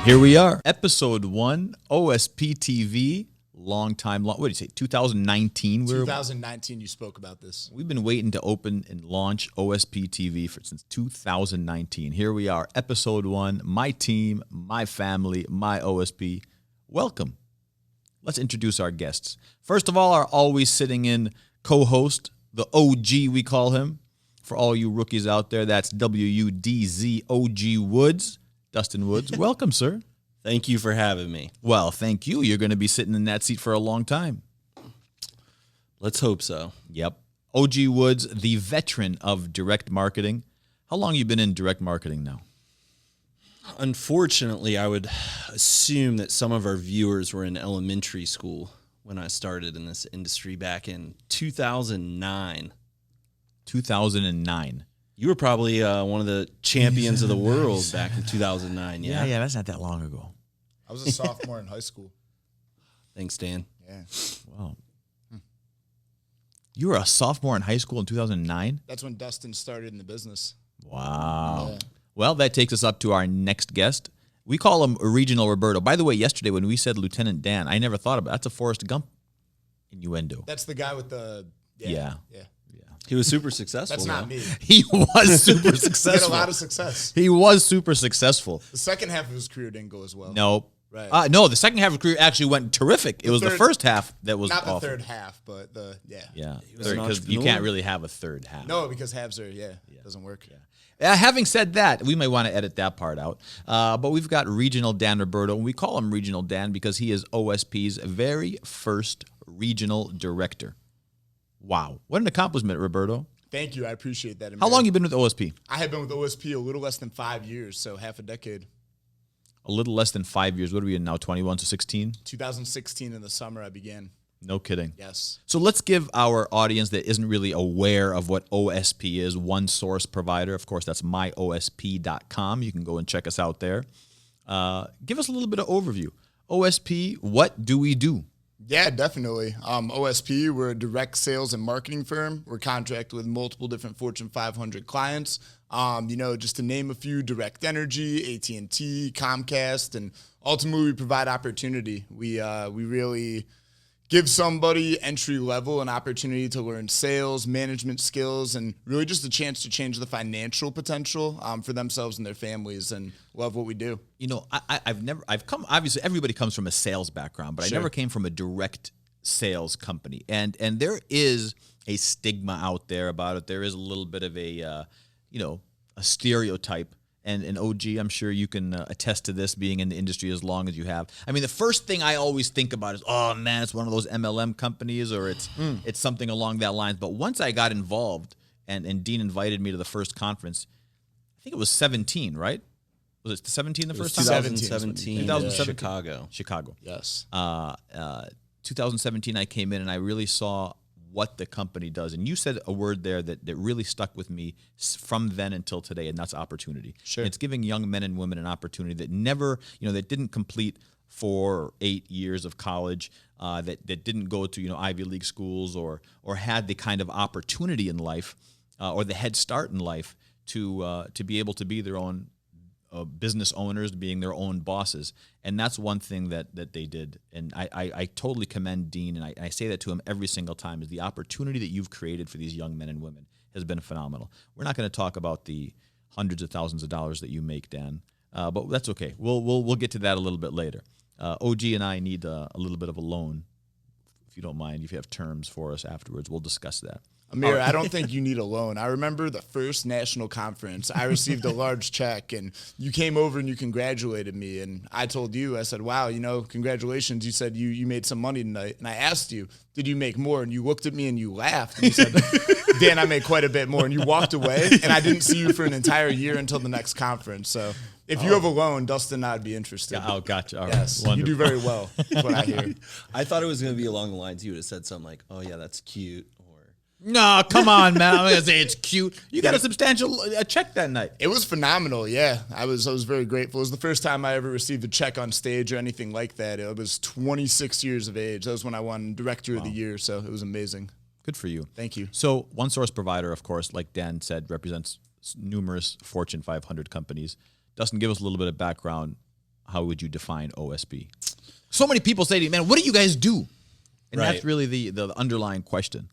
Here we are, episode 1, OSP TV, what did you say, 2019? 2019, you spoke about this. We've been waiting to open and launch OSP TV since 2019. Here we are, episode 1, my team, my family, my OSP. Welcome. Let's introduce our guests. First of all, our always sitting in co-host, the OG we call him. For all you rookies out there, that's W-U-D-Z OG Woods. Dustin Woods, welcome, sir. Thank you for having me. Well, thank you. You're going to be sitting in that seat for a long time. Let's hope so. Yep. OG Woods, the veteran of direct marketing. How long have you been in direct marketing now? Unfortunately, I would assume that some of our viewers were in elementary school when I started in this industry back in 2009. 2009. You were probably one of the champions of the world back in 2009, yeah? Yeah, that's not that long ago. I was a sophomore in high school. Thanks, Dan. Yeah. Wow. You were a sophomore in high school in 2009? That's when Dustin started in the business. Wow. Yeah. Well, that takes us up to our next guest. We call him Regional Roberto. By the way, yesterday when we said Lieutenant Dan, I never thought about it. That's a Forrest Gump innuendo. That's the guy with the... Yeah. He was super successful. That's not me. He was super successful. He had a lot of success. He was super successful. The second half of his career didn't go as well. No. Right. No, the second half of his career actually went terrific. It was the first half that was not awful. the third half, but the Yeah, was an because you entrepreneur. can't really have a third half. No, because halves are doesn't work. Having said that, we may want to edit that part out. But we've got Regional Dan Roberto, and we call him Regional Dan because he is OSP's very first regional director. Wow. What an accomplishment, Roberto. Thank you. I appreciate that. How long have you been with OSP? I have been with OSP a little less than 5 years, so half a decade. A little less than 5 years. What are we in now, 21 to 16? 2016 in the summer I began. No kidding. Yes. So let's give our audience that isn't really aware of what OSP is, one source provider. Of course, that's myosp.com. You can go and check us out there. Give us a little bit of overview. OSP, what do we do? Yeah, definitely. OSP, we're a direct sales and marketing firm. We're contracted with multiple different Fortune 500 clients. Just to name a few: Direct Energy, AT&T, Comcast, and ultimately we provide opportunity. We really give somebody entry level an opportunity to learn sales, management skills, and really just a chance to change the financial potential for themselves and their families, and love what we do. You know, I've come, obviously everybody comes from a sales background, but Sure. I never came from a direct sales company. And there is a stigma out there about it. There is a little bit of a stereotype. And OG, I'm sure you can attest to this, being in the industry as long as you have. I mean, the first thing I always think about is, oh man, it's one of those MLM companies, or it's something along that lines. But once I got involved, and Dean invited me to the first conference, I think it was 17, right? Was it 17 the first time? 2017 2017. Chicago. Chicago. Yes. 2017, I came in and I really saw what the company does. And you said a word there that really stuck with me from then until today, and that's opportunity. Sure. It's giving young men and women an opportunity that never, that didn't complete 4 or 8 years of college, that didn't go to, Ivy League schools or had the kind of opportunity in life or the head start in life to be able to be their own business owners, being their own bosses. And that's one thing that they did. And I totally commend Dean, and I say that to him every single time, is the opportunity that you've created for these young men and women has been phenomenal. We're not going to talk about the hundreds of thousands of dollars that you make, Dan, but that's okay. We'll get to that a little bit later. OG and I need a little bit of a loan, if you don't mind. If you have terms for us afterwards, we'll discuss that. Amer, I don't think you need a loan. I remember the first national conference. I received a large check, and you came over and you congratulated me. And I told you, I said, wow, congratulations. You said you made some money tonight. And I asked you, did you make more? And you looked at me and you laughed. And you said, Dan, I made quite a bit more. And you walked away, and I didn't see you for an entire year until the next conference. So if you have a loan, Dustin and I would be interested. Yeah, gotcha. All yes, right. you do very well, is what I hear. I thought it was going to be along the lines you would have said something like, oh, yeah, that's cute. No, come on, man. I'm going to say it's cute. You got a substantial check that night. It was phenomenal, yeah. I was very grateful. It was the first time I ever received a check on stage or anything like that. It was 26 years of age. That was when I won Director of the Year, so it was amazing. Good for you. Thank you. So one source provider, of course, like Dan said, represents numerous Fortune 500 companies. Dustin, give us a little bit of background. how would you define OSP? So many people say to you, man, what do you guys do? And that's really the underlying question.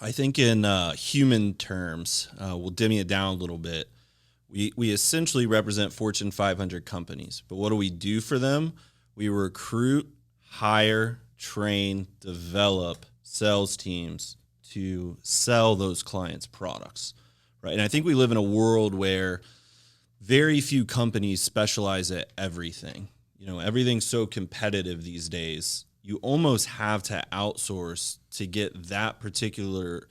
I think in human terms, we'll dim it down a little bit. We essentially represent Fortune 500 companies. But what do we do for them? We recruit, hire, train, develop sales teams to sell those clients' products, right? And I think we live in a world where very few companies specialize at everything. You know, everything's so competitive these days. You almost have to outsource to get that particular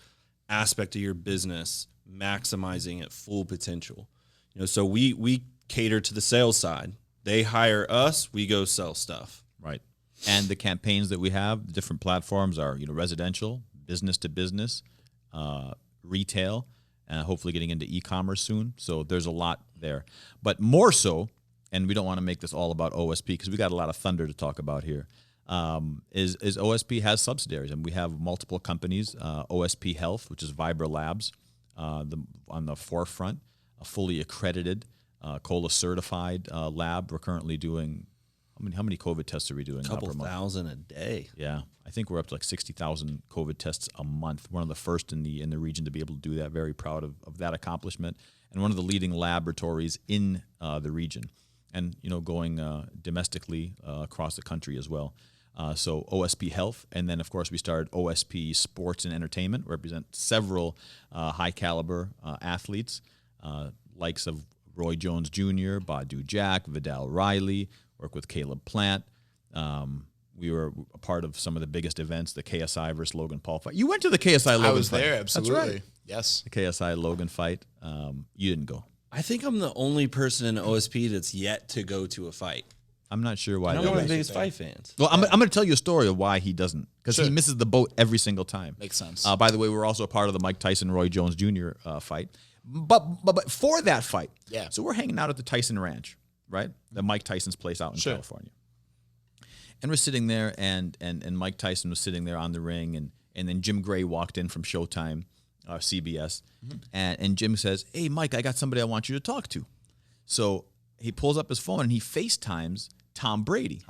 aspect of your business maximizing at full potential. You know, so we cater to the sales side. They hire us, we go sell stuff. Right. And the campaigns that we have, the different platforms are, you know, residential, business to business, retail, and hopefully getting into e-commerce soon. So there's a lot there. But more so, and we don't want to make this all about OSP because we got a lot of thunder to talk about here, is OSP has subsidiaries. And we have multiple companies, OSP Health, which is Vibra Labs, on the forefront, a fully accredited, COLA certified lab. We're currently doing, how many COVID tests are we doing? A couple thousand a day. Yeah, I think we're up to like 60,000 COVID tests a month. One of the first in the region to be able to do that. Very proud of that accomplishment, and one of the leading laboratories in the region, and you know, going domestically across the country as well. So OSP Health, and then of course we started OSP Sports and Entertainment. Represent several high caliber athletes, likes of Roy Jones Jr., Badu Jack, Vidal Riley. Work with Caleb Plant. We were a part of some of the biggest events, the KSI versus Logan Paul fight. You went to the KSI Logan fight. I was there, absolutely. That's right. Yes. The KSI Logan fight. You didn't go. I think I'm the only person in OSP that's yet to go to a fight. I'm not sure why. I'm one of the biggest fight fans. Well, I'm going to tell you a story of why he doesn't, because he misses the boat every single time. Makes sense. By the way, we're also a part of the Mike Tyson Roy Jones Jr. Fight. But for that fight, so we're hanging out at the Tyson Ranch, right? The Mike Tyson's place out in California. And we're sitting there, and Mike Tyson was sitting there on the ring, and then Jim Gray walked in from Showtime, CBS, and Jim says, "Hey, Mike, I got somebody I want you to talk to." So he pulls up his phone and he FaceTimes Tom Brady.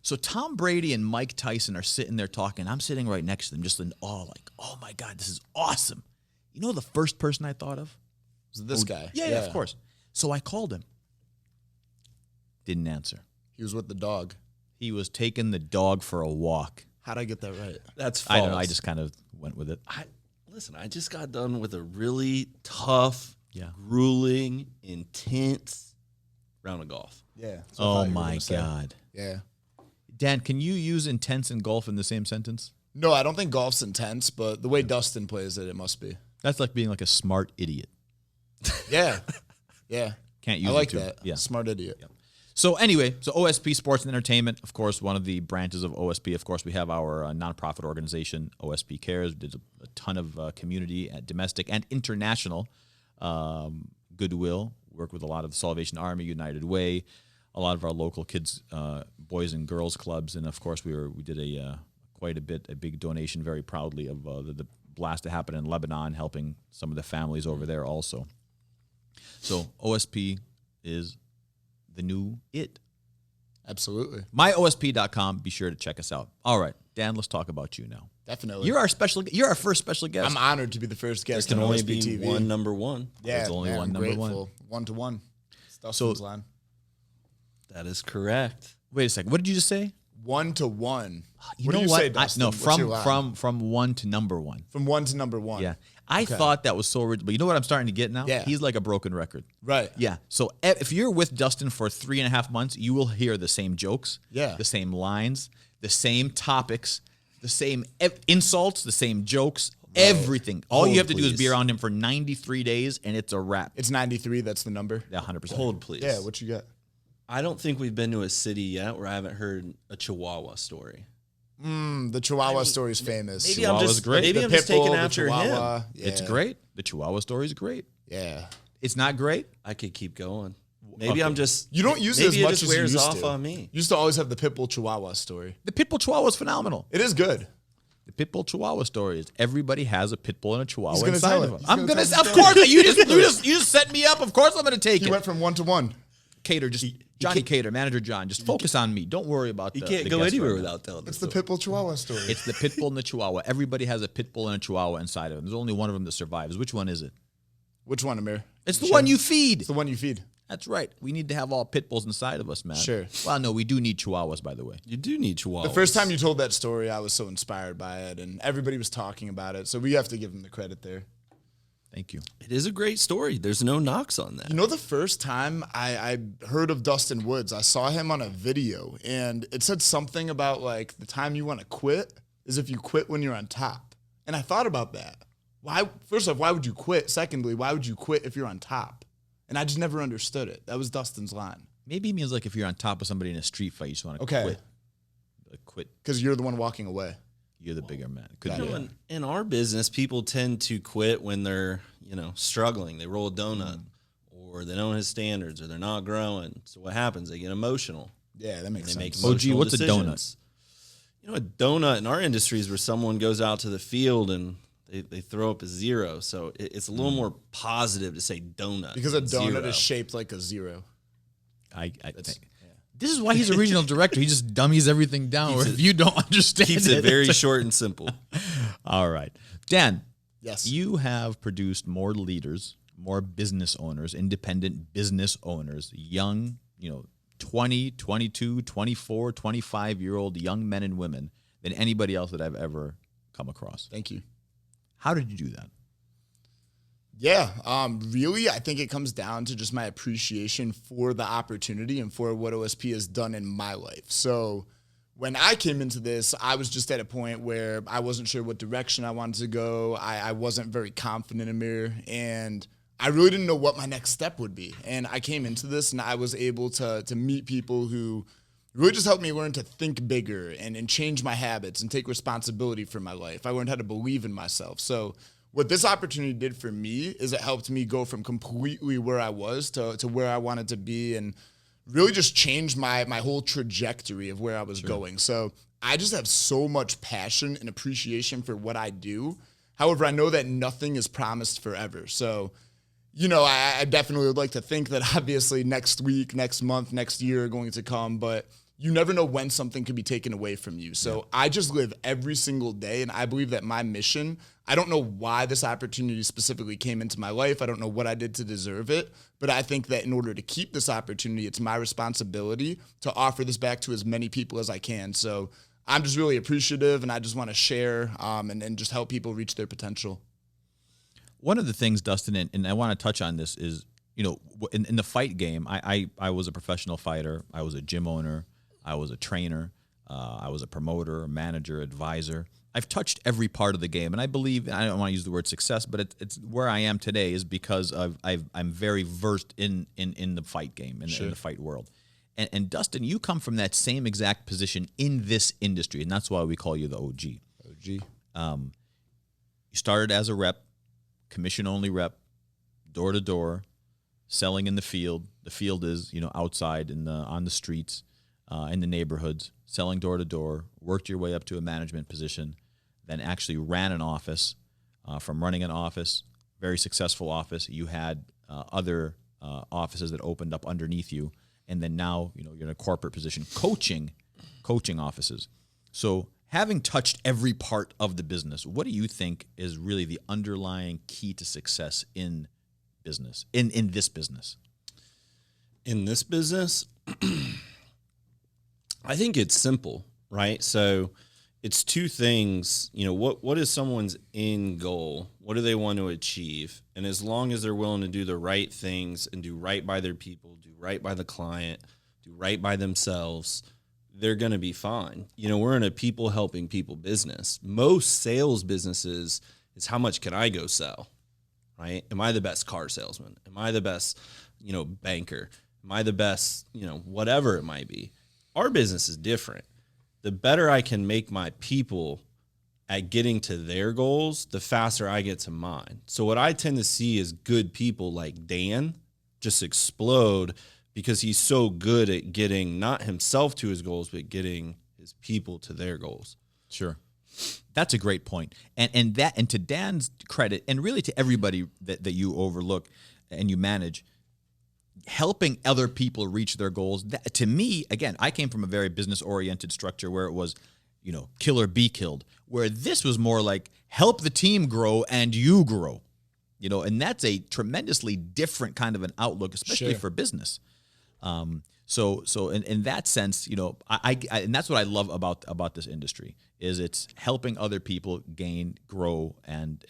So Tom Brady and Mike Tyson are sitting there talking. I'm sitting right next to them, just in awe, like, "Oh my God, this is awesome." You know, the first person I thought of was this guy. Yeah, of course. So I called him. Didn't answer. He was with the dog. He was taking the dog for a walk. How'd I get that right? That's false. I don't know. I just kind of went with it. Listen, I just got done with a really tough, grueling, intense round of golf. Yeah. Oh my God. Yeah. Dan, can you use intense and golf in the same sentence? No, I don't think golf's intense, but the way Dustin plays it must be. That's like being like a smart idiot. Yeah. Yeah. Can't use I like it too. that. Yeah. Smart idiot. Yep. So anyway, so OSP Sports and Entertainment, of course, one of the branches of OSP. Of course, we have our nonprofit organization, OSP Cares. There's a ton of community, domestic and international goodwill. Work with a lot of the Salvation Army, United Way, a lot of our local kids, boys and girls clubs, and of course, we did a big donation, very proudly, of the blast that happened in Lebanon, helping some of the families over there also. So OSP is the new it. Absolutely. MyOSP.com. Be sure to check us out. All right, Dan, let's talk about you now. Definitely. You're our first special guest. I'm honored to be the first guest. There can on only OSP be TV. one number one. Yeah, there's only one I'm number grateful. one. 1-to-1. Dustin's line. That is correct. Wait a second. What did you just say? 1-to-1. You what know do you what? say, Dustin? No, What's your line? from one to number one. From 1 to number 1. Yeah. I thought that was so original. But you know what I'm starting to get now? Yeah. He's like a broken record. Right. Yeah. So if you're with Dustin for 3.5 months, you will hear the same jokes, the same lines, the same topics, the same insults, the same jokes, everything. All you have to do is be around him for 93 days, and it's a wrap. It's 93. That's the number. Yeah, 100%. Hold, please. Yeah, what you got? I don't think we've been to a city yet where I haven't heard a Chihuahua story. The Chihuahua story is famous. Maybe Chihuahua's great. Maybe the I'm just pit bull, taking the after Chihuahua. him. Yeah. It's great. The Chihuahua story is great. Yeah. It's not great. I could keep going. Maybe I'm just. You don't use it maybe as much just as wears you used off to. on me. You used to always have the pit bull Chihuahua story. The Pitbull Chihuahua is phenomenal. It is good. The Pitbull Chihuahua story is everybody has a Pitbull and a Chihuahua He's gonna inside tell of it. them. He's I'm gonna gonna, tell of the course. You just set me up. Of course, I'm gonna take He it. went from 1 to 1. Cater just Johnny Cater, Manager John, just focus on me. Don't worry about You can't go anywhere without telling It's the Pitbull Chihuahua story. It's the Pitbull and the Chihuahua. Everybody has a Pitbull and a Chihuahua inside of them. There's only one of them that survives. Which one is it? Which one, Amer? It's the one you feed. It's the one you feed. That's right. We need to have all pit bulls inside of us, man. Sure. Well, no, we do need chihuahuas, by the way. You do need chihuahuas. The first time you told that story, I was so inspired by it, and everybody was talking about it. So we have to give them the credit there. Thank you. It is a great story. There's no knocks on that. You know, the first time I heard of Dustin Woods, I saw him on a video, and it said something about, like, the time you want to quit is if you quit when you're on top. And I thought about that. Why? First off, why would you quit? Secondly, why would you quit if you're on top? And I just never understood it. That was Dustin's line. Maybe it means like if you're on top of somebody in a street fight, you just want to quit. Quit. Because you're the one walking away. You're the bigger man. Could You know, in our business, people tend to quit when they're, struggling. They roll a donut or they don't have standards or they're not growing. So what happens? They get emotional. Yeah, that makes sense. OG, what's decisions. a donut? A donut in our industry is where someone goes out to the field and they throw up a zero. So it's a little more positive to say donut. Because a donut zero. is shaped like a zero. I think. This is why he's a regional director. He just dummies everything down. Or if you don't understand Keeps it very short and simple. All right. Dan. Yes. You have produced more leaders, more business owners, independent business owners, young, 20, 22, 24, 25-year-old young men and women than anybody else that I've ever come across. Thank you. How did you do that? Yeah, really, I think it comes down to just my appreciation for the opportunity and for what OSP has done in my life. So when I came into this, I was just at a point where I wasn't sure what direction I wanted to go. I wasn't very confident in Amer, and I really didn't know what my next step would be. And I came into this, and I was able to meet people who really just helped me learn to think bigger and change my habits and take responsibility for my life. I learned how to believe in myself. So what this opportunity did for me is it helped me go from completely where I was to where I wanted to be, and really just changed my whole trajectory of where I was going. So I just have so much passion and appreciation for what I do. However, I know that nothing is promised forever. So, I definitely would like to think that obviously next week, next month, next year are going to come, but you never know when something could be taken away from you. So I just live every single day, and I believe that my mission, I don't know why this opportunity specifically came into my life. I don't know what I did to deserve it, but I think that in order to keep this opportunity, it's my responsibility to offer this back to as many people as I can. So I'm just really appreciative, and I just want to share and just help people reach their potential. One of the things, Dustin, and I want to touch on this is, in the fight game, I was a professional fighter. I was a gym owner. I was a trainer. I was a promoter, a manager, advisor. I've touched every part of the game, and I believe, and I don't want to use the word success, but it's where I am today is because I'm very versed in the fight game, in the fight world. And Dustin, you come from that same exact position in this industry, and that's why we call you the OG. You started as a rep, commission-only rep, door-to-door, selling in the field. The field is, outside on the streets. In the neighborhoods, selling door to door, worked your way up to a management position, then actually ran an office. From running an office, very successful office, you had other offices that opened up underneath you, and then now you're in a corporate position, coaching offices. So having touched every part of the business, what do you think is really the underlying key to success in business, in this business? In this business, I think it's simple, right? So it's two things. What is someone's end goal? What do they want to achieve? And as long as they're willing to do the right things and do right by their people, do right by the client, do right by themselves, they're going to be fine. We're in a people helping people business. Most sales businesses is how much can I go sell, right? Am I the best car salesman? Am I the best, banker? Am I the best, whatever it might be? Our business is different. The better I can make my people at getting to their goals, the faster I get to mine. So what I tend to see is good people like Dan just explode because he's so good at getting not himself to his goals, but getting his people to their goals. Sure. That's a great point. And to Dan's credit, and really to everybody that you overlook and you manage, helping other people reach their goals. That, to me, again, I came from a very business-oriented structure where it was, kill or be killed, where this was more like help the team grow and you grow, and that's a tremendously different kind of an outlook, especially for business. So in that sense, I and that's what I love about this industry is it's helping other people gain, grow, and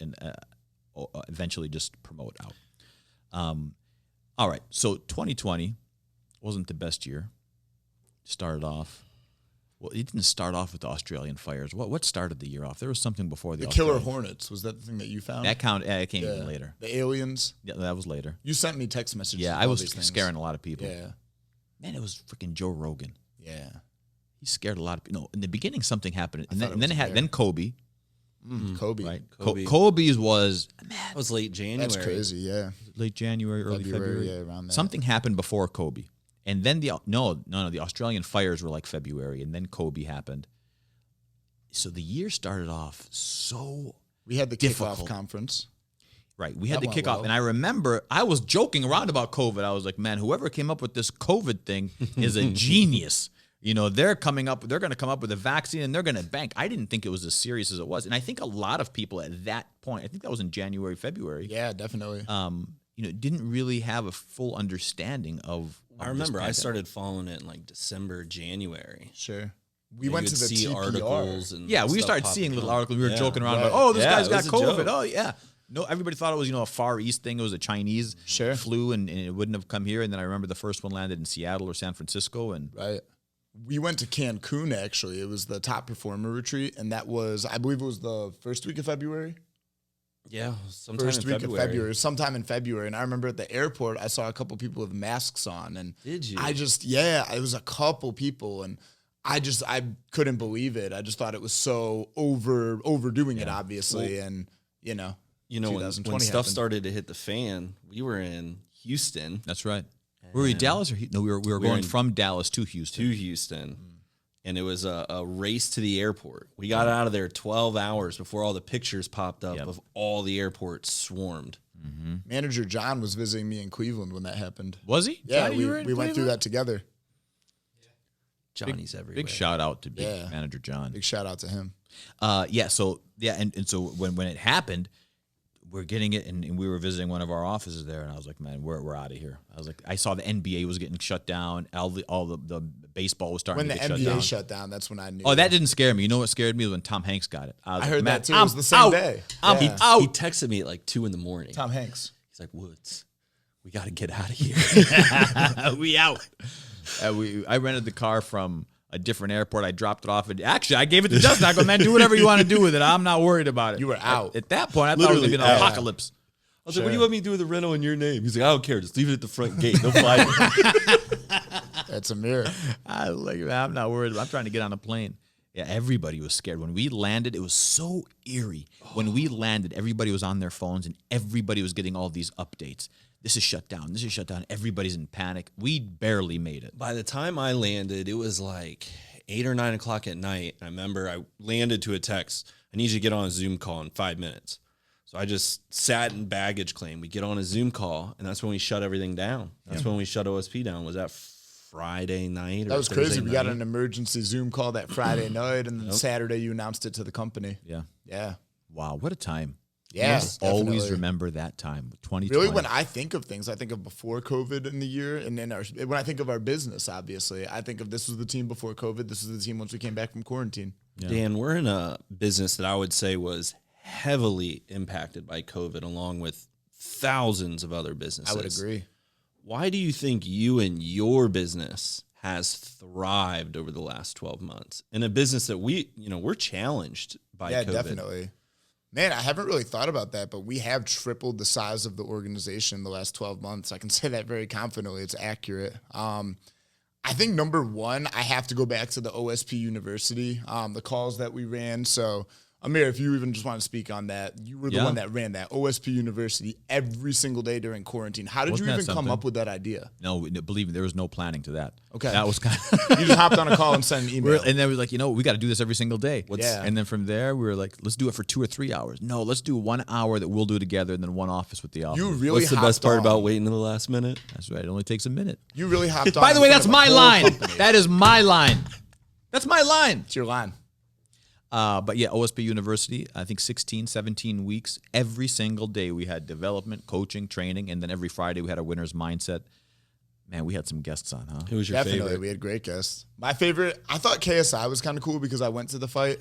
eventually just promote out. All right, so 2020 wasn't the best year. Started off, well, it didn't start off with the Australian fires. What started the year off? There was something before the killer hornets. Was that the thing that you found? That it came even later. The aliens. Yeah, that was later. You sent me text messages. Yeah, I was scaring a lot of people. Yeah. Man, it was freaking Joe Rogan. Yeah. He scared a lot of people. No, in the beginning, something happened. And then Kobe. Kobe. Right. Kobe's was, man. That was late January. That's crazy, yeah. Late January, early February. Yeah, around that. Something happened before Kobe. And then the Australian fires were like February, and then Kobe happened. So the year started off so we had the difficult. kickoff conference. Right. We had the That went kickoff. well. And I remember I was joking around about COVID. I was like, man, whoever came up with this COVID thing is a genius. They're going to come up with a vaccine and they're going to bank. I didn't think it was as serious as it was. And I think a lot of people at that point, I think that was in January, February. Yeah, definitely. Didn't really have a full understanding of I remember I started following it in like December, January. Sure. We went to the see TPR. articles and we stuff started popping seeing little up. articles. We were joking around Right. about, oh, this guy's it got was a COVID. joke. Oh, yeah. No, everybody thought it was, a Far East thing. It was a Chinese flu, and it wouldn't have come here. And then I remember the first one landed in Seattle or San Francisco. And Right. We went to Cancun, actually. It was the top performer retreat, and that was, I believe it was the first week of February. Yeah, sometime First in week February. of February, sometime in February. And I remember at the airport, I saw a couple people with masks on. And Did you? it was a couple people, and I couldn't believe it. I just thought it was so overdoing it, obviously. Well, and, when 2020 stuff happened. started to hit the fan, we were in Houston. that's right. Were we in Dallas or no? We were going from Dallas to Houston. To Houston. And it was a race to the airport. We got out of there 12 hours before all the pictures popped up of all the airports swarmed. Manager John was visiting me in Cleveland when that happened. Was he? Yeah, Johnny, you were in we went through Cleveland? that together. Johnny's everywhere. Big shout out to Yeah. Manager John. Big shout out to him. And so when it happened, we're getting it, and we were visiting one of our offices there, and I was like, man, we're out of here. I was like, I saw the NBA was getting shut down, all the baseball was starting When to the get NBA shut down. shut down, that's when I knew. Oh, that didn't scare me. You know what scared me was when Tom Hanks got it. I was I like, heard man, that too. It was the same day. I'm Yeah. out. He texted me at like 2 a.m. Tom Hanks. He's like, Woods, we got to get out of here. We out. I rented the car from a different airport. I dropped it off. And actually, I gave it to Dustin. I go, man, do whatever you want to do with it. I'm not worried about it. You were out. At that point, I thought it was going to be an apocalypse. I was like, what do you want me to do with the rental in your name? He's like, I don't care. Just leave it at the front gate. They'll find it. That's Amer. I was like, man, I'm not worried. I'm trying to get on a plane. Yeah, everybody was scared. When we landed, it was so eerie. When we landed, everybody was on their phones and everybody was getting all these updates. This is shut down. This is shut down. Everybody's in panic. We barely made it. By the time I landed, it was like 8 or 9 o'clock at night. I remember I landed to a text. I need you to get on a Zoom call in 5 minutes. So I just sat in baggage claim. We get on a Zoom call, and that's when we shut everything down. That's when we shut OSP down. Was that Friday night? Or That was Thursday crazy. We got night? an emergency Zoom call that Friday night, and then Saturday you announced it to the company. Yeah. Yeah. Wow, what a time. Yeah, Always definitely. remember that time, 2020. Really, when I think of things, I think of before COVID in the year, and then when I think of our business, obviously, I think of this was the team before COVID. This is the team once we came back from quarantine. Yeah. Dan, we're in a business that I would say was heavily impacted by COVID, along with thousands of other businesses. I would agree. Why do you think you and your business has thrived over the last 12 months in a business that we're challenged by Yeah, COVID? definitely. Man, I haven't really thought about that, but we have tripled the size of the organization in the last 12 months. I can say that very confidently. It's accurate. I think number one, I have to go back to the OSP University, the calls that we ran. So Amer, if you even just want to speak on that, you were the one that ran that OSP University every single day during quarantine. How did you even come up with that idea? No, believe me, there was no planning to that. Okay. That was kind of... You just hopped on a call and sent an email. And then we were like, we got to do this every single day. Yeah. And then from there, we were like, let's do it for 2 or 3 hours. No, let's do 1 hour that we'll do together and then one office with the office. You really What's the best part about waiting to the last minute? That's right. It only takes a minute. You really hopped on. By the way, that's my line. That is my line. That's my line. It's your line. But yeah, OSP University, I think 16, 17 weeks. Every single day we had development, coaching, training, and then every Friday we had a winner's mindset. Man, we had some guests on, huh? Who was your Definitely, favorite? we had great guests. My favorite, I thought KSI was kind of cool because I went to the fight.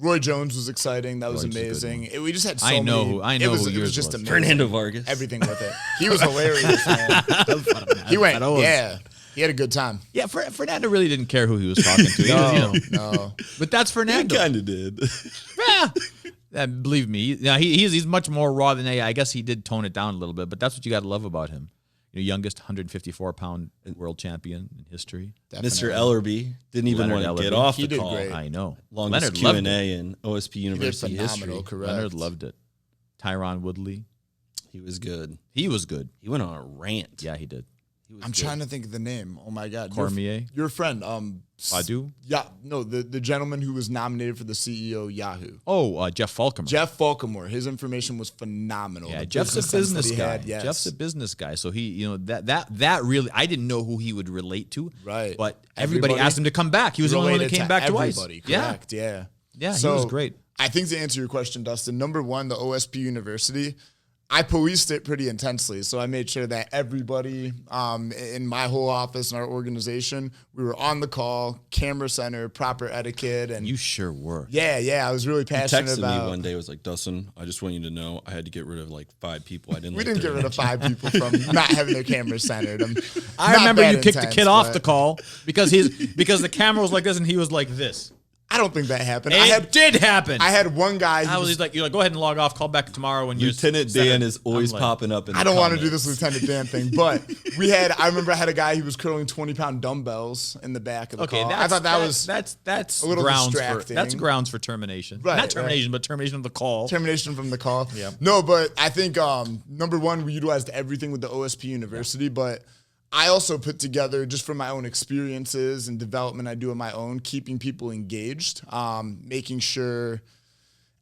Roy Jones was exciting. That was amazing. We just had so many. I know who it was just amazing. Fernando Vargas. Everything with it. He was hilarious, man. He went, he had a good time. Yeah, Fernando really didn't care who he was talking to. No. But that's Fernando. He kind of did. Yeah, believe me. He's much more raw than I guess he did tone it down a little bit, but that's what you got to love about him. Youngest 154-pound world champion in history. Mr. Ellerby didn't even want to get off the call. Great. I know. Longest Q&A in OSP University history. Correct. Leonard loved it. Tyron Woodley. He was good. He was good. He went on a rant. Yeah, he did. I'm trying to think of the name. Oh my God. Cormier. Your friend. Badu? Yeah, no, the gentleman who was nominated for the CEO Yahoo. Oh, Jeff Falcomer. Jeff Falcomer. His information was phenomenal. Yeah, Jeff's a business guy. Yes. Jeff's a business guy. So he, that really, I didn't know who he would relate to. Right. But everybody asked him to come back. He was the only one that came back twice. Correct. Yeah. Yeah, so, he was great. I think to answer your question, Dustin, number one, the OSP University, I policed it pretty intensely. So I made sure that everybody in my whole office and our organization, we were on the call, camera center, proper etiquette. And you sure were. Yeah. I was really passionate about. He texted me one day. Was like, Dustin, I just want you to know I had to get rid of like 5 people. I didn't. We didn't get rid of 5 people from not having their cameras centered. I remember you kicked the kid off the call because the camera was like this and he was like this. I don't think that happened. It did happen. I had one guy. He's like, go ahead and log off. Call back tomorrow when you're. Lieutenant Dan is always popping up. I don't want to do this Lieutenant Dan thing, but I remember I had a guy who was curling 20-pound dumbbells in the back of the call. I thought that's a little distracting. That's grounds for termination. Right, not termination, but termination of the call. Termination from the call. Yeah. No, but I think number one, we utilized everything with the OSP University, but I also put together, just from my own experiences and development I do on my own, keeping people engaged, making sure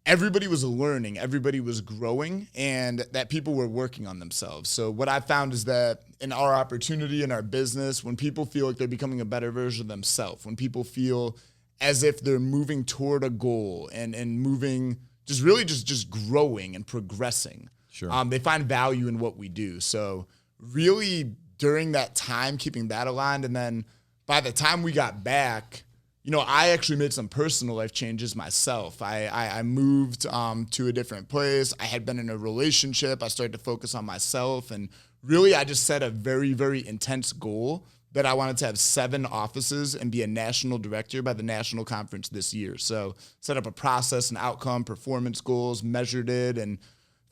everybody was learning, everybody was growing, and that people were working on themselves. So what I found is that in our opportunity, in our business, when people feel like they're becoming a better version of themselves, when people feel as if they're moving toward a goal and moving, just growing and progressing, sure. They find value in what we do. So really, during that time, keeping that aligned. And then by the time we got back, I actually made some personal life changes myself. I moved to a different place. I had been in a relationship. I started to focus on myself. And really, I just set a very, very intense goal that I wanted to have 7 offices and be a national director by the national conference this year. So set up a process and outcome, performance goals, measured it, and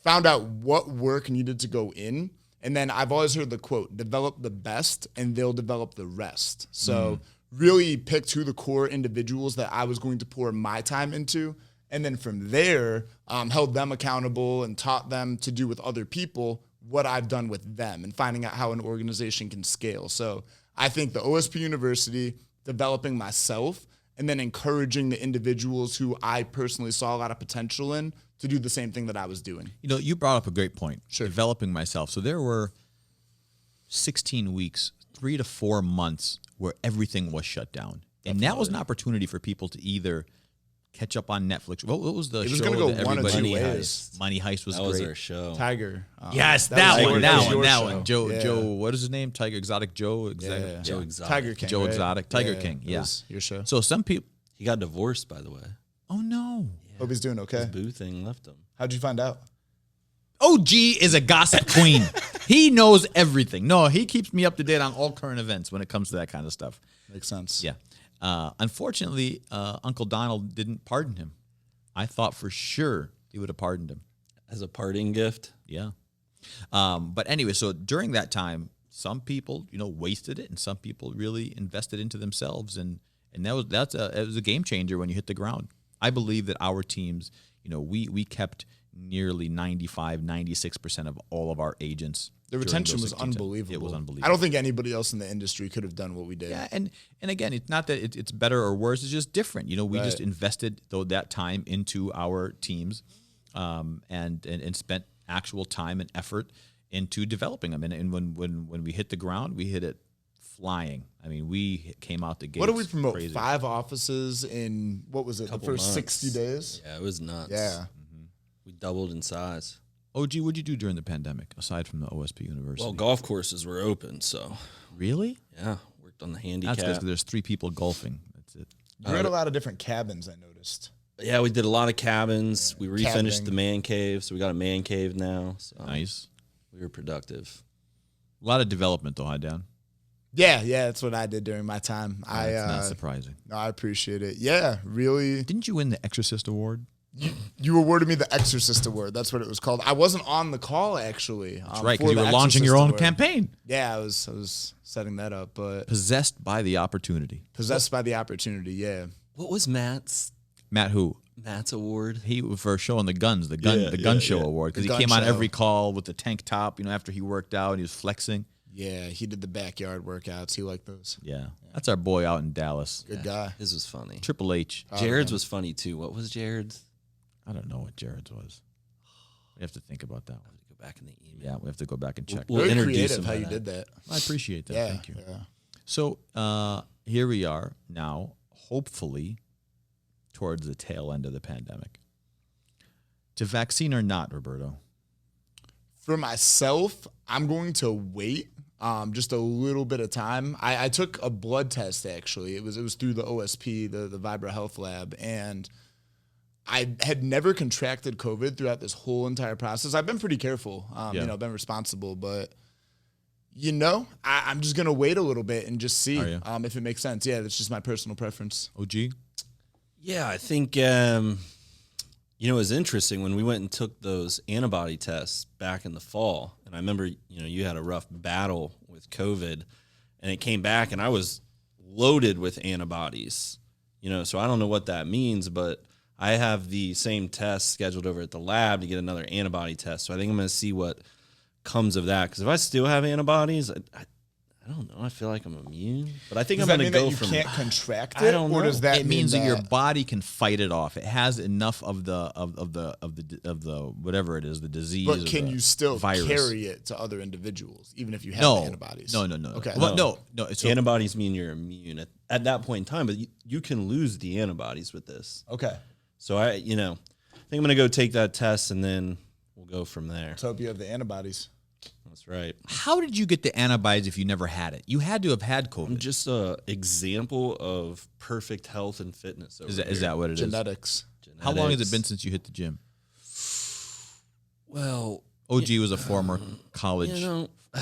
found out what work needed to go in. And then I've always heard the quote, develop the best and they'll develop the rest. So really picked who the core individuals that I was going to pour my time into. And then from there, held them accountable and taught them to do with other people what I've done with them and finding out how an organization can scale. So I think the OSP University, developing myself, and then encouraging the individuals who I personally saw a lot of potential in to do the same thing that I was doing. You brought up a great point. Sure. Developing myself. So there were 16 weeks, 3 to 4 months where everything was shut down. And that was an opportunity for people to either catch up on Netflix. What was the show? It was going to go one or two Money ways. Heist. Money Heist was great. That was our show. Tiger. Yes, that one. Joe, what is his name? Joe Exotic. Joe Exotic. Tiger King. Joe right? Exotic. Tiger King. Yeah. Your show. So some people. He got divorced, by the way. Oh, no. Hope he's doing okay. His boo thing left him. How'd you find out? OG is a gossip queen. He knows everything. No, he keeps me up to date on all current events when it comes to that kind of stuff. Makes sense. Yeah. Unfortunately, Uncle Donald didn't pardon him. I thought for sure he would have pardoned him. As a parting gift? Yeah. But anyway, so during that time, some people, wasted it, and some people really invested into themselves, and it was a game changer when you hit the ground. I believe that our teams, we kept nearly 95, 96% of all of our agents. The retention was unbelievable. It was unbelievable. I don't think anybody else in the industry could have done what we did. Yeah, and again, it's not that it's better or worse. It's just different. We just invested that time into our teams, and spent actual time and effort into developing them. And when we hit the ground, we hit it flying. I mean, we came out the gates. What did we promote? Crazy. 5 offices in, what was it, the first months. 60 days? Yeah, it was nuts. Yeah. We doubled in size. OG, what'd you do during the pandemic aside from the OSP University? Well, golf courses were open, so really? yeah, worked on the handicap. That's because there's 3 people golfing. That's it. You had a lot of different cabins, I noticed. Yeah, we did a lot of cabins. We refinished Cabining. the man cave, so we got a man cave now. So Nice. we were productive. A lot of development, though, huh, Dan? Yeah, that's what I did during my time. That's not surprising. No, I appreciate it. Yeah, really. Didn't you win the Exorcist Award? You awarded me the Exorcist Award. That's what it was called. I wasn't on the call, actually. That's right, because you were launching your own campaign. Yeah, I was setting that up, but Possessed by the opportunity. possessed by the opportunity, yeah. What was Matt's Award? award? He for showing the guns, the gun show award, because The he came gun on show. every call with the tank top. After he worked out, and he was flexing. Yeah, he did the backyard workouts. He liked those. Yeah, that's our boy out in Dallas. Good guy. His was funny. Triple H. Jared's was funny too. What was Jared's? I don't know what Jared's was. We have to think about that one. Go back in the email. Yeah, we have to go back and check. We'll Very introduce creative him how by you that. did that. I appreciate that. Yeah, Thank you. yeah. So here we are now, hopefully, towards the tail end of the pandemic. To vaccine or not, Roberto? For myself, I'm going to wait just a little bit of time. I took a blood test, actually. It was through the OSP, the Vibra Health Lab, and I had never contracted COVID throughout this whole entire process. I've been pretty careful, been responsible, but I'm just going to wait a little bit and just see if it makes sense. Yeah, that's just my personal preference. OG? Yeah, I think it was interesting when we went and took those antibody tests back in the fall, and I remember you had a rough battle with COVID, and it came back, and I was loaded with antibodies. So I don't know what that means, but I have the same test scheduled over at the lab to get another antibody test. So I think I'm going to see what comes of that. Because if I still have antibodies, I don't know. I feel like I'm immune, but I think I'm going to go from. You can't contract I it, don't or know. does that It mean means that your body can fight it off. It has enough of the whatever it is, the disease. But or can the you still virus. carry it to other individuals, even if you have No. the antibodies? No. Okay. Well, no. So Antibodies mean you're immune at that point in time, but you can lose the antibodies with this. Okay. So I think I'm going to go take that test, and then we'll go from there. Let's hope you have the antibodies. That's right. how did you get the antibodies if you never had it? You had to have had COVID. I'm just an example of perfect health and fitness. Is that what it is? Genetics. How long has it been since you hit the gym? Well, OG was a former college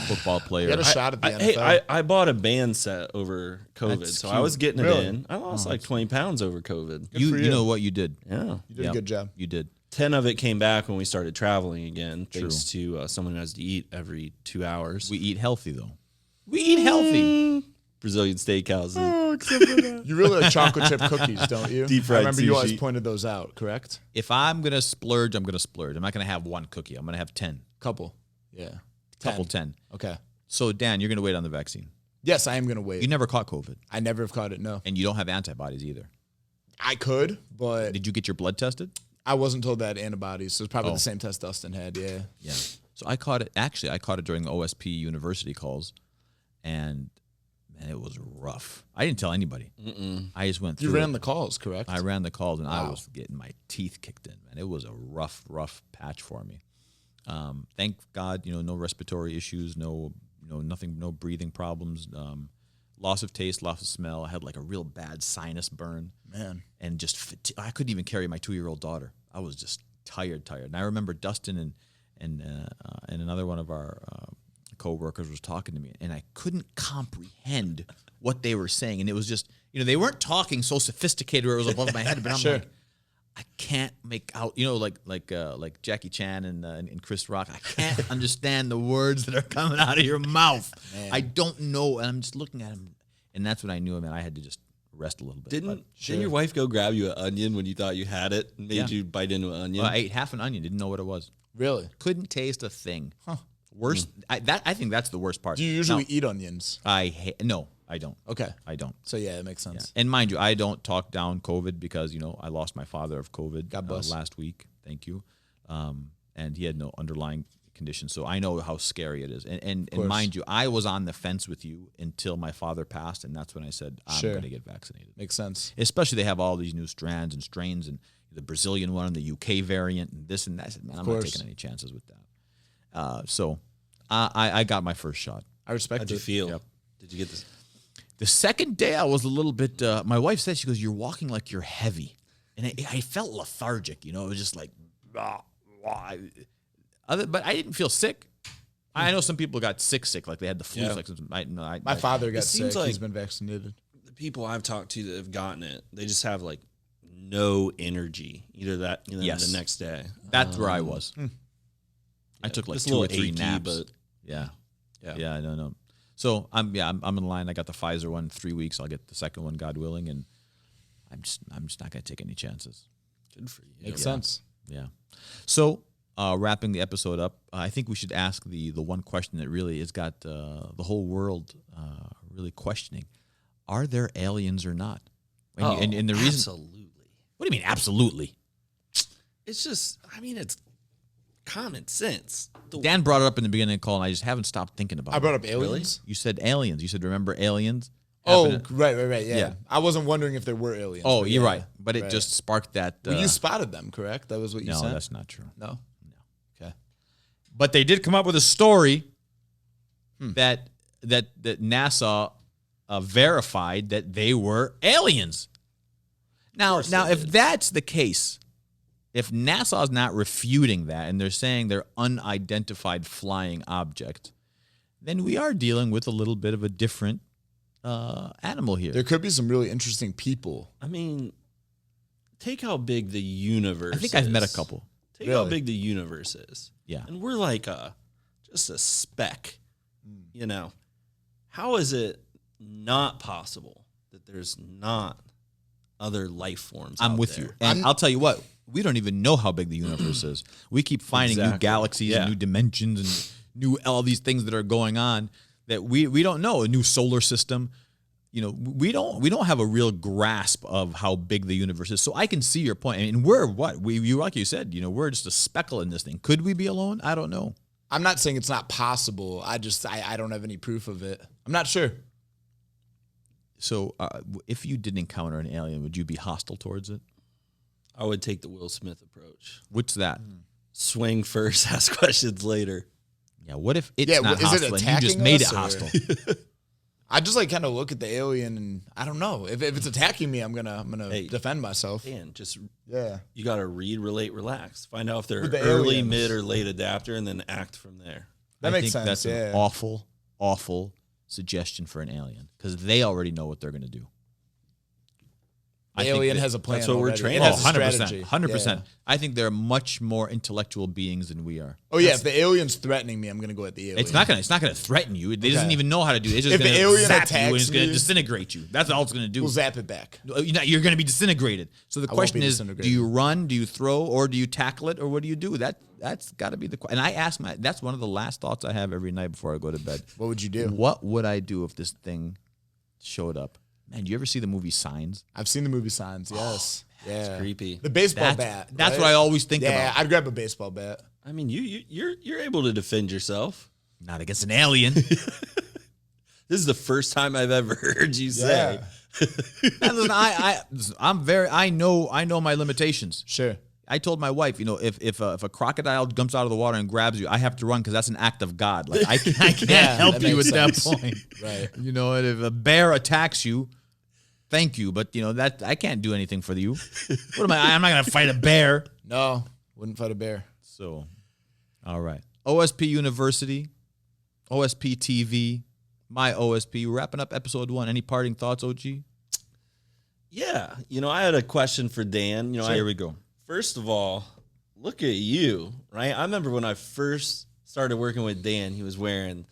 football player. You had a shot at the NFL. I bought a band set over COVID, That's so cute. I was getting it Really? in. I lost like 20 pounds over COVID. for You you. know what you did. Yeah. You did a good job. You did. 10 of it came back when we started traveling again, thanks to someone who has to eat every 2 hours. We eat healthy, though. We eat healthy. Brazilian steakhouses. You really like chocolate chip cookies, don't you? Deep fried I remember you always sushi. pointed those out, correct? If I'm going to splurge, I'm going to splurge. I'm not going to have one cookie. I'm going to have 10. Couple. Yeah. Couple 10. Okay. So, Dan, you're going to wait on the vaccine. Yes, I am going to wait. You never caught COVID, I never have caught it, no. and you don't have antibodies either. I could, but Did you get your blood tested? I wasn't told that antibodies, so it's probably the same test Dustin had, yeah. Yeah. So I caught it. Actually, I caught it during the OSP University calls, and man, it was rough. I didn't tell anybody. I just went through. You ran it. the calls, correct? I ran the calls, and I was getting my teeth kicked in. Man, it was a rough patch for me. Thank God, no respiratory issues, nothing, no breathing problems. Loss of taste, loss of smell. I had like a real bad sinus burn. Man. And just I couldn't even carry my 2-year-old daughter. I was just tired. And I remember Dustin and another one of our co-workers was talking to me, and I couldn't comprehend what they were saying. And it was just, they weren't talking so sophisticated where it was above my head, but I'm like, I can't make out, like Jackie Chan and Chris Rock. I can't understand the words that are coming out of your mouth. Man. I don't know, and I'm just looking at him, and that's when I knew, man, I had to just rest a little bit. Didn't your wife go grab you an onion when you thought you had it and made you bite into an onion? I ate half an onion, didn't know what it was. Really? Couldn't taste a thing. Huh. Worst. I think that's the worst part. Do you usually eat onions? No, I don't. Okay. I don't. So yeah, it makes sense. Yeah. And mind you, I don't talk down COVID because, I lost my father of COVID God bless. Last week. Thank you. And he had no underlying condition. So I know how scary it is. And mind you, I was on the fence with you until my father passed. And that's when I said, I'm going to get vaccinated. Makes sense. Especially they have all these new strands and strains and the Brazilian one and the UK variant and this and that. I said, man, I'm not taking any chances with that. So I got my first shot. I respect How'd you feel? Yep. Did you get this? The second day I was a little bit, my wife said, she goes, you're walking like you're heavy. And I felt lethargic, it was just like, but I didn't feel sick. I know some people got sick, like they had the flu. Yeah. Like, my father got sick. Like he's been vaccinated. The people I've talked to that have gotten it, they just have like no energy. Either that, the next day. That's where I was. I took like 2 or 3 naps. But yeah, I don't know. So I'm in line. I got the Pfizer one, 3 weeks. I'll get the second one, God willing, and I'm just not gonna take any chances. Good for you. Makes sense. Yeah. So wrapping the episode up, I think we should ask the one question that really has got the whole world really questioning: are there aliens or not? And the reason, absolutely. What do you mean, absolutely? It's just, it's common sense. Dan brought it up in the beginning of the call, and I just haven't stopped thinking about it. I brought up aliens? You said aliens. You said, remember aliens? Oh, right. Yeah. I wasn't wondering if there were aliens. Oh, you're right. But it just sparked that. Well, you spotted them, correct? That was what you said? No, that's not true. No? Okay. But they did come up with a story that NASA verified that they were aliens. Now, if that's the case, if NASA is not refuting that and they're saying they're unidentified flying object, then we are dealing with a little bit of a different animal here. There could be some really interesting people. Take how big the universe is. I think I've met a couple. Take how big the universe is. Yeah. And we're like just a speck. How is it not possible that there's not other life forms I'm out with there? you. And I'll tell you what, we don't even know how big the universe is. We keep finding new galaxies and new dimensions and all these things that are going on that we don't know. A new solar system. We don't have a real grasp of how big the universe is. So I can see your point. And we're what? Like you said, we're just a speckle in this thing. Could we be alone? I don't know. I'm not saying it's not possible. I don't have any proof of it. I'm not sure. So if you did encounter an alien, would you be hostile towards it? I would take the Will Smith approach. What's that? Swing first, ask questions later. Yeah, what if it's not hostile and you just made it hostile? I just kind of look at the alien and I don't know. If it's attacking me, I'm gonna defend myself. And you gotta read, relate, relax. Find out if they're early, aliens. mid, or late adapter, and then act from there. That makes sense. That's an awful suggestion for an alien because they already know what they're gonna do. The alien has a plan. That's what we're training. It has a strategy. 100%. Yeah. I think they're much more intellectual beings than we are. Oh yeah, if the alien's threatening me, I'm gonna go at the alien. It's not gonna threaten you. It doesn't even know how to do it. It's just if gonna the alien zap you and attacks it's gonna me, disintegrate you. That's all it's gonna do. We'll zap it back. You're gonna be disintegrated. So the question is, do disintegrated. you run, do you throw, or do you tackle it, or what do you do? That's got to be the question. And I ask that's one of the last thoughts I have every night before I go to bed. What would you do? What would I do if this thing showed up? Man, do you ever see the movie Signs? I've seen the movie Signs, yes. It's creepy. The baseball bat. That's what I always think about. Yeah, I'd grab a baseball bat. You're able to defend yourself. Not against an alien. This is the first time I've ever heard you say. Listen, I know my limitations. Sure. I told my wife, if a crocodile jumps out of the water and grabs you, I have to run because that's an act of God. Like I can't help you at that point. Right. And if a bear attacks you, thank you, but that I can't do anything for you. What am I? I'm not gonna fight a bear. No, wouldn't fight a bear. So, all right. OSP University, OSP TV, my OSP. We're wrapping up episode 1. Any parting thoughts, OG? Yeah. I had a question for Dan. Here we go. First of all, look at you, right? I remember when I first started working with Dan, he was wearing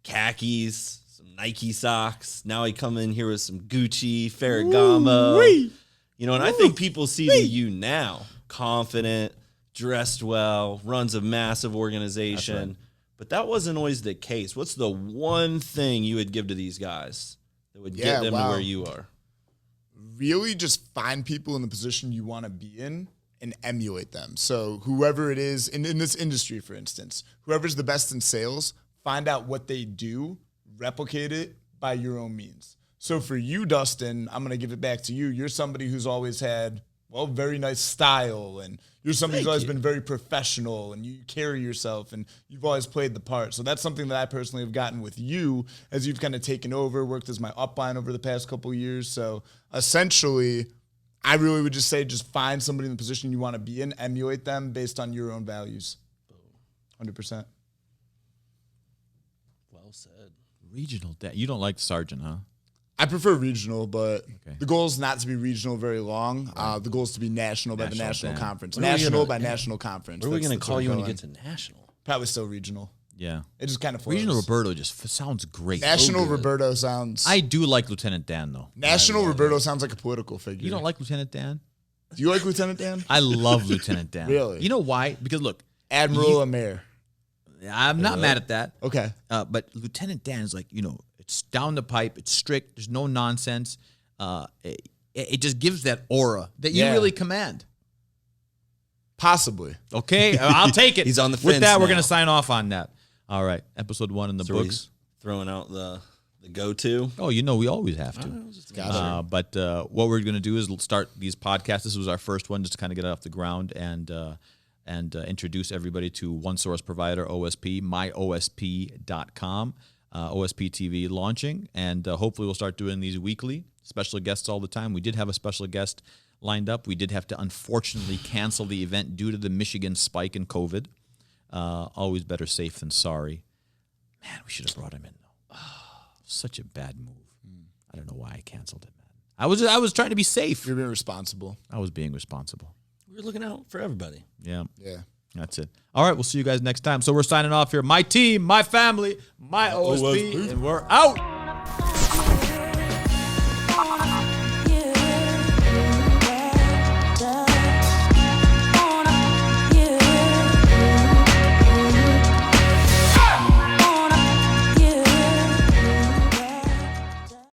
khakis, some Nike socks. Now he come in here with some Gucci, Ferragamo. You know, and I think people see the you now, confident, dressed well, runs a massive organization. Right. But that wasn't always the case. What's the one thing you would give to these guys that would get them to where you are? Really just find people in the position you want to be in and emulate them. So whoever it is, in this industry, for instance, whoever's the best in sales, find out what they do, replicate it by your own means. So for you, Dustin, I'm going to give it back to you. You're somebody who's always had, well, very nice style, and you're somebody who's always been very professional, and you carry yourself, and you've always played the part. So that's something that I personally have gotten with you as you've kind of taken over, worked as my upline over the past couple of years. So essentially, I really would just say just find somebody in the position you want to be in, emulate them based on your own values. 100%. Well said. Regional dad. You don't like sergeant, huh? I prefer regional, but the goal is not to be regional very long. The goal is to be national by the national conference. National by national conference. What are we going to call you when you get to national? Probably still regional. Yeah. It just kind of flows. Regional Roberto just sounds great. National Roberto sounds... I do like Lieutenant Dan, though. National Roberto sounds like a political figure. You don't like Lieutenant Dan? Do you like Lieutenant Dan? I love Lieutenant Dan. Really? You know why? Because, look. Admiral Amer. I'm not mad at that. Okay. But Lieutenant Dan is like, it's down the pipe. It's strict. There's no nonsense. It just gives that aura that you really command. Possibly. Okay, I'll take it. He's on the fence. With that, we're now. going to sign off on that. All right, episode 1 in the books. Throwing out the go-to. Oh, we always have to. But what we're going to do is start these podcasts. This was our first one, just to kind of get it off the ground and introduce everybody to one source provider, OSP, myOSP.com. OSP TV launching, and hopefully we'll start doing these weekly. Special guests all the time. We did have a special guest lined up. We did have to unfortunately cancel the event due to the Michigan spike in COVID. Always better safe than sorry. Man, we should have brought him in, though. Such a bad move. I don't know why I canceled it, man. I was trying to be safe. You're being responsible. I was being responsible. We were looking out for everybody. Yeah. Yeah. That's it. All right, we'll see you guys next time. So we're signing off here. My team, my family, my OSP, and we're out.